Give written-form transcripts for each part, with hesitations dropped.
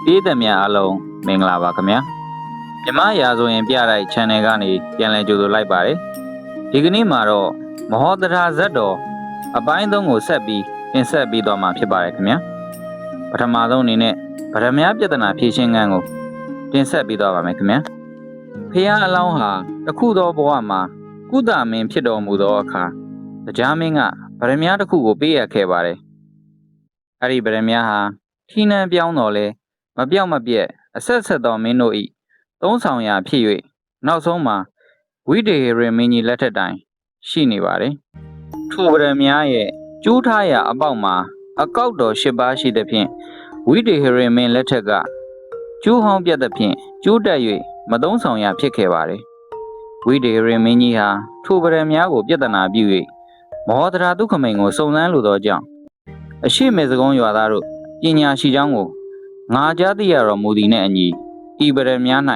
ပြည်သူများအားလုံးမင်္ဂလာပါခင်ဗျာမြမရာဆိုရင်ပြတဲ့ channel ကနေပြန်လည်ကြိုဆိုလိုက်ပါတယ်ဒီကနေ့မှာတော့မဟောတရာဇတ်တော်အပိုင်း3ကိုဆက်ပြီးတင်ဆက်ပြီးတော့မှာဖြစ်ပါတယ်ခင်ဗျာပထမဆုံးအနေနဲ့ဗရမ ्या ပြဿနာဖြေရှင်းခန်းကိုတင်ဆက်ပြီးတော့ပါမယ်ခင်ဗျာဖះအလောင်းဟာတခုသောဘဝမှာကုသမင်းဖြစ်တော်မူသောအခါတရားမင်းကဗရမ ्या တစ်ခုကိုပေးရခဲ့ပါတယ်အဲ့ဒီဗရမ ्या ဟာခီးနှံပြောင်းတော်လဲမပြောက်မပြက်အဆက်ဆက်သောမင်းတို့ဤသုံးဆောင်ရာဖြစ်၍နောက်ဆုံးမှာဝိဒေဟရေမင်းကြီးလက်ထက်တိုင်ရှိနေပါတယ်ထိုဗရမ ्या ရဲ့ကျိုးထားရာအပေါက်မှာအကောက်တော်၈ပါးရှိသဖြင့်ဝိဒေဟရေမင်းလက်ထက်ကကျိုးဟောင်းပြတ်သဖြင့်ကျိုးတက်၍မသုံးဆောင်ရာဖြစ်ခဲ့ပါတယ်ဝိဒေဟရေမင်းကြီးဟာထိုဗရမ ्या ကိုပြဿနာပြု၍မောဒရာဒုက္ခမိန်ကိုစုံစမ်းလိုသောကြောင့်အရှိမေစကုံးရွာသားတို့ပညာရှိကြောင်းကိုငါကြားသိရတော်မူသည်နှင့်အညီဤဗရမ ्या ၌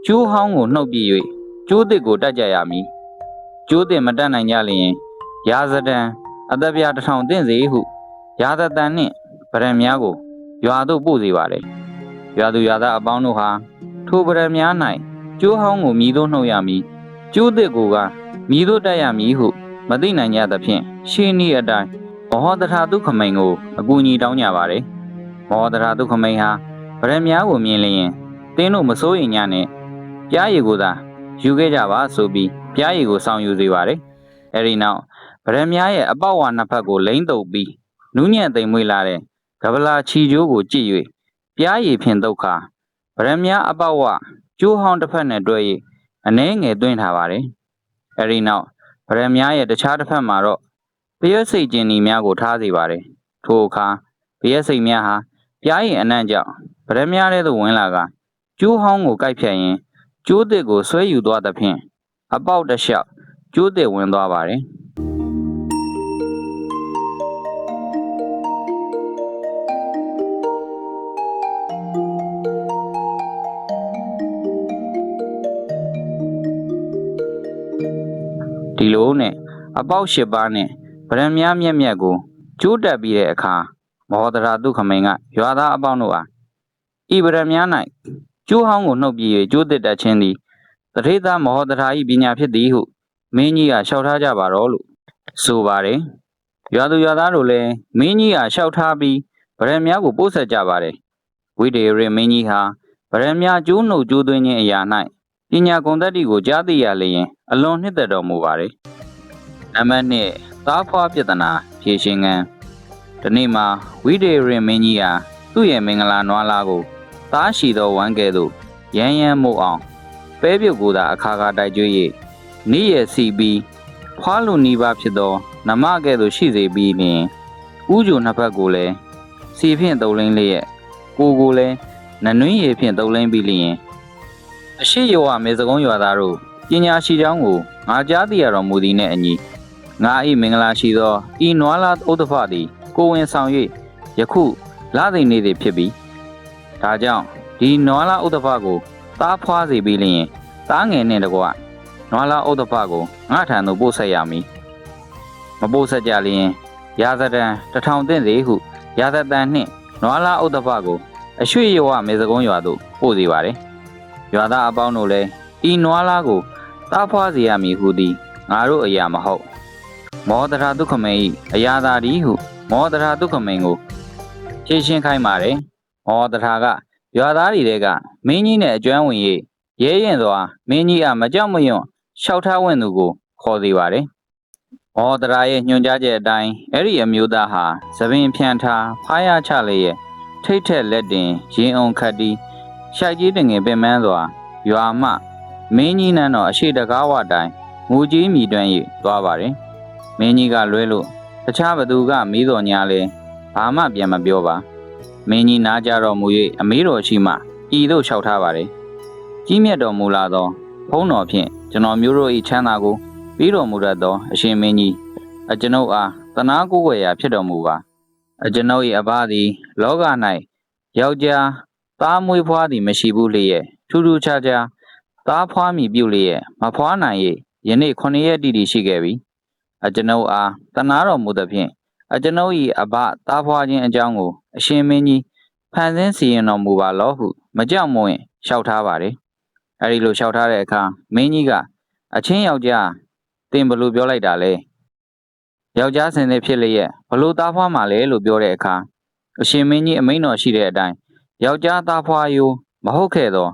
ကျိုးဟောင်းကိုနှုတ်ပြ၍ကျိုးသစ်ကိုတတ်ကြရမည်ကျိုးသစ်မတတ်နိုင်ကြလျင်ရာဇဒံအသက်ပြားတစ်ထောင်တင့်စေဟုရာဇတန်နှင့်ဗရမ ्या ကိုရွာသို့ပို့စေပါတယ်ရွာသူရွာသားအပေါင်းတို့ဟာထိုဗရမ ्या ၌ကျိုးဟောင်းကိုမြည်သို့နှုတ်ရမည်ကျိုးသစ်ကိုကမြည်သို့တတ်ရမည်ဟုမသိနိုင်ကြသဖြင့်ရှင်းဤအတိုင်းမဟောတထာဒုက္ခမိန်ကိုအကူအညီတောင်းကြပါတယ်မဟောတထာဒုက္ခမိန်ဟာဗရမ ्या ကိုမြင်လျင်တင်းတို့မစိုးရင်ညနဲ့ပြားရည်ကိုသာယူခဲ့ကြပါဆိုပြီးပြားရည်ကိုဆောင်ယူစေပါတယ်အဲဒီနောက်ဗရမ ्या ရဲ့အပေါက်ဝါနှစ်ဖက်ကိုလိမ့်တုပ်ပြီးနူးညံ့သိမ်မွေ့လာတဲ့ကပလာချီကျိုးကိုကြည့်၍ပြားရည်ဖြင့်ဒုက္ခဗရမ ्या အပေါက်ဝကျိုးဟောင်းတစ်ဖက်နဲ့တွဲ၍အနှဲငယ်သွင်းထားပါတယ်အဲဒီနောက်ဗရမ ्या ရဲ့တခြားတစ်ဖက်မှာတော့ပယက်စိတ်ကျင်ဤများကိုထားစေပါတယ်ထိုအခါပယက်စိတ်များဟာပြားရည်အနှံ့ကြောင့်ဗရမ ्या ထဲသို့ဝင်လာကကျိုးဟောင်းကိုကိုက်ဖြတ်ရင်းကျိုးသစ်ကိုဆွဲယူသွားသဖြင့်အပေါက်တစ်လျှောက်ကျိုးသစ်ဝင်သွားပါတယ်ဒီလိုနဲ့အပေါက်၈ပါးနဲ့ဗရမ ्या မျက်မျက်ကိုကျိုးတက်ပြီးတဲ့အခါမဟောတရာဒုက္ခမိန်ကရွာသားအပေါင်းတို့အားဤဗရမ ्या ၌ကျိုးဟောင်းကိုနှုတ်ပြ၍ကျိုးသစ်တက်ခြင်းသည်တထေသာမဟောတရာ၏ပညာဖြစ်သည်ဟုမင်းကြီးကလျှောက်ထားကြပါတော့လို့ဆိုပါတယ်ရွာသူရွာသားတို့လည်းမင်းကြီးကလျှောက်ထားပြီးဗရမ ्या ကိုပို့ဆက်ကြပါတယ်ဝိဒေဟရေမင်းကြီးဟာဗရမ ्या ကျိုးနှုတ်ကျိုးသွင်းခြင်းအရာ၌ပညာဂုဏ်သတ္တိကိုကြားသိရလျင်အလွန်နှစ်သက်တော်မူပါတယ်နံပါတ်2သားဖွားပြဿနာဖြေရှင်းခန်းဒီနေ့မှာဝိဒေဟရေမင်းကြီးဟာသူ့ရဲ့မင်္ဂလာနွားလားကိုသားရှိသောဝမ်းကဲ့သို့ရမ်းရမ်းမို့အောင်ပဲပြုတ်ကိုသာအခါခါတိုက်ကျွေး၍နေ့ရက်စီပြီးဖွားလူနီးပါးဖြစ်သောနမကဲ့သို့ရှိစေပြီးလျှင်ဥကြိုနှစ်ဖက်ကိုလည်းစီဖြင့်တုံလင်းလျက်ကိုလည်းနနွင်းရည်ဖြင့်တုံလင်းပြီးလျှင်အရှိယောဝမေစကုံးရွာသားတို့ပညာရှိကြောင်းကိုငါကြားသိရတော်မူသည်နှင့်အညီငါ၏မင်္ဂလာရှိသောဤနွားလားဥဒ္ဓဖသည်ကိုဝင်ဆောင်၍ယခုလသိနေသည်ဖြစ်ပြီးဒါကြောင့်ဒီနွားလားဥဒ္ဓဖကိုသားဖွားစေပြီးလျှင်သားငယ်နှင့်တကွနွားလားဥဒ္ဓဖကိုငါထံသို့ပို့ဆက်ရမည်မပို့ဆက်ကြလျင်ရာဇဒံတစ်ထောင်တင့်စေဟုရာဇတန်နှင့်နွားလားဥဒ္ဓဖကိုအရွှေယောဝမေစကုံးရွာသို့ပို့စေပါတယ်ရွာသားအပေါင်းတို့လည်းဤနွားလားကိုသားဖွားစေရမည်ဟုသည်ငါတို့အရာမဟုတ်မောဒရာဒုက္ခမိန်၏အရာသာသည်ဟုမောဒရာဒုက္ခမိန်ကိုဖြေရှင်းခိုင်းပါတယ်မောဒရာကရွာသားတွေကမင်းကြီးနဲ့အကျွမ်းဝင်၍ရဲရင်စွာမင်းကြီးကမကြောက်မရွံ့လျှောက်ထားဝင်သူကိုခေါ်စေပါတယ်မောဒရာရဲ့ညွှန်ကြားချက်အတိုင်းအဲ့ဒီအမျိုးသားဟာသပင်ဖြန့်ထားဖားရချလျက်ထိတ်ထက်လက်တင်ရင်အောင်ခတ်တီးရှိုက်ကြီးတငယ်ပင်ပန်းစွာရွာမှမင်းကြီးနန်းတော်အရှိတကားဝတိုင်းငိုကြီးမြည်တွန်း၍သွားပါတယ်မင်းကြီးကလွဲလို့တခြားဘသူကမီးတော်ညာလဲဘာမှပြန်မပြောပါမင်းကြီးနားကြတော်မူ၍အမေးတော်ရှိမှဤသို့လျှောက်ထားပါတယ်ကြီးမြတ်တော်မူလာသောဘုန်းတော်ဖြင့်ကျွန်တော်မျိုးတို့၏ချမ်းသာကိုပြီးတော်မူတတ်သောအရှင်မင်းကြီးအကျွန်ုပ်အားသနာကိုးကွယ်ရာဖြစ်တော်မူပါအကျွန်ုပ်၏အဘသည်လောက၌ယောက်ျားသားမွေးဖွားသည်မရှိဘူးလျက်ထူးထူးခြားခြားသားဖွားမိပြုလျက်မဖွားနိုင်၍ယနေ့9ရက်တိတိရှိခဲ့ပြီအကျွန်ုပ်အားသနာတော်မူသဖြင့်အကျွန်ုပ်၏အဘသားဖွားခြင်းအကြောင်းကိုအရှင်မင်းကြီး ဖန်ဆင်းစီရင်တော်မူပါလောဟုမကြောက်မွင့်လျှောက်ထားပါတယ်။အဲဒီလိုလျှောက်ထားတဲ့အခါမင်းကြီးကအချင်းယောက်ျားတင်ဘလို့ပြောလိုက်တာလဲ။ယောက်ျားစင်စစ်ဖြစ်လျက်ဘလို့သားဖွားမှလဲလို့ပြောတဲ့အခါအရှင်မင်းကြီးအမိန့်တော်ရှိတဲ့အတိုင်းယောက်ျားသားဖွားယိုမဟုတ်ခဲ့သော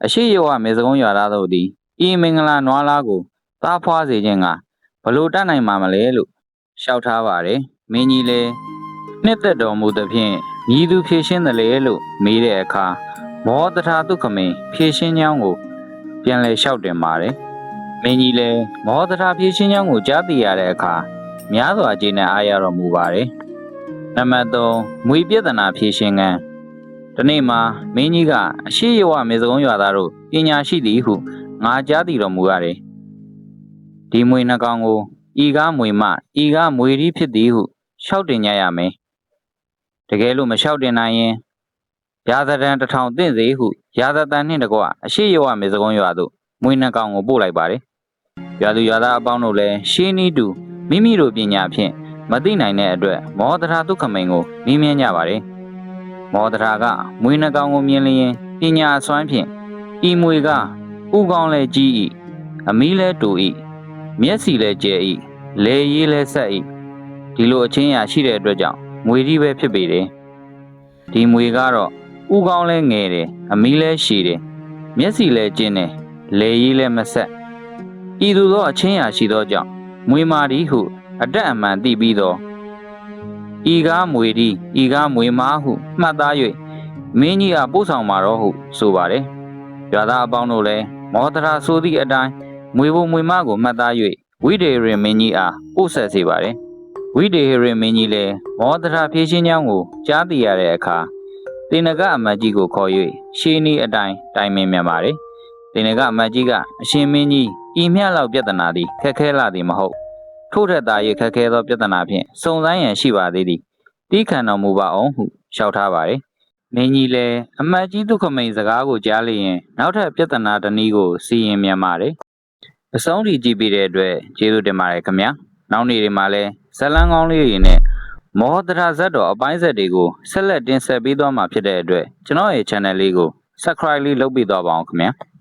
အရှိယောဝမေစကုံးရွာသားတို့သည်ဤမင်္ဂလာနွားလားကိုသားဖွားစေခြင်းကဘလို့တတ်နိုင်မှာမလဲလို့လျှောက်ထားပါတယ်။မင်းကြီးလည်းနှစ်သက်တော်မူသဖြင့်မြည်သူဖြည့်ရှင်းတယ်လေလို့မေးတဲ့အခါမောတထာတုခမိန်ဖြည့်ရှင်းကြောင်းကိုပြန်လဲလျှောက်တင်ပါတယ်။မင်းကြီးလည်းမောတထာဖြည့်ရှင်းကြောင်းကိုကြားသိရတဲ့အခါများစွာကျေနပ်အားရတော်မူပါတယ်။နံပါတ်3မွေပြဿနာဖြည့်ရှင်းကံဒီနေ့မှာမင်းကြီးကအရှိယဝမေစကုံးရွာသားတို့ပညာရှိသည်ဟုငါကြားသိတော်မူရတယ်။ဒီမွေနှကောင်ကိုဤကားမွေမဤကားမွေရီဖြစ်သည်ဟုလျှောက်တင်ကြရမယ်။တကယ်လို့မလျှောက်တင်နိုင်ရင်ရာဇဒံ1000တင့်စေဟုရာဇတန်နှင့်တကွအရှိယဝမေစကုံးရွာသို့မွေနှကောင်ကိုပို့လိုက်ပါတယ်။ရွာသူရွာသားအပေါင်းတို့လည်းရှင်းနီးတူမိမိတို့ပညာဖြင့်မသိနိုင်တဲ့အတွက်မောတထာဒုက္ခမိန်ကိုမြင်မြင်ကြပါတယ်။မောတထာကမွေနှကောင်ကိုမြင်လျင်ပညာအစွမ်းဖြင့်ဤမွေကဥကောင်းလဲကြီး၏အမီးလဲတူ၏မျက်စီလဲကျဲ၏လေရေးလဲဆက်၏ဒီလိုအချင်းရာရှိတဲ့အတွက်ကြောင့်မွေကြီးပဲဖြစ်ပေတယ်။ဒီမွေကတော့ဥကောင်းလဲငယ်တယ်အမီးလဲရှည်တယ်မျက်စီလဲကျင်းတယ်လေရေးလဲမဆက်ဤသို့သောအချင်းရာရှိသောကြောင့်မွေမာဒီဟုအတက်အမှန်သိပြီးတော့ဤကားမွေဒီဤကားမွေမာဟုမှတ်သား၍မင်းကြီးအားပို့ဆောင်มาတော့ဟုဆိုပါတယ်။ရွာသားအပေါင်းတို့လည်းမောတရာဆိုသည့်အတိုင်းမွေဘုံမွေမကိုမှတ်သား၍ဝိဒေဟရင်မင်းကြီးအားပို့ဆက်စေပါတယ်။ဝိဒေဟရင်မင်းကြီးလည်းမောတရာဖြည့်ရှင်းကြောင်းကိုကြားသိရတဲ့အခါတေနကအမတ်ကြီးကိုခေါ်၍ရှင်းဤအတိုင်းတိုင်ပင်မြန်ပါတယ်။တေနကအမတ်ကြီးကအရှင်မင်းကြီးဤမြလောက်ပြဿနာသည်ခက်ခဲလာသည်မဟုတ်ထို့ထက်သာ၍ခက်ခဲသောပြဿနာဖြင့်စုံစမ်းရန်ရှိပါသေးသည်တီးခံတော်မူပါအောင်ဟုလျှောက်ထားပါတယ်။မင်းကြီးလည်းအမတ်ကြီးဒုက္ခမိန်စကားကိုကြားလျင်နောက်ထပ်ပြဿနာတစ်နည်းကိုစီရင်မြန်ပါတယ်။အဆုံးထိကြည့်ပြီးတဲ့အတွက်ကျေးဇူးတင်ပါတယ်ခင်ဗျာ။နောက်နေ့တွေမှာလည်းဇလန်းကောင်းလေးတွေနဲ့မောဒရာဇတ်တော်အပိုင်းဆက်တွေကိုဆက်လက်တင်ဆက်ပေးသွားမှာဖြစ်တဲ့အတွက်ကျွန်တော်ရဲ့ channel လေးကို subscribe လေးလုပ်ပေးသွားပါအောင်ခင်ဗျာ။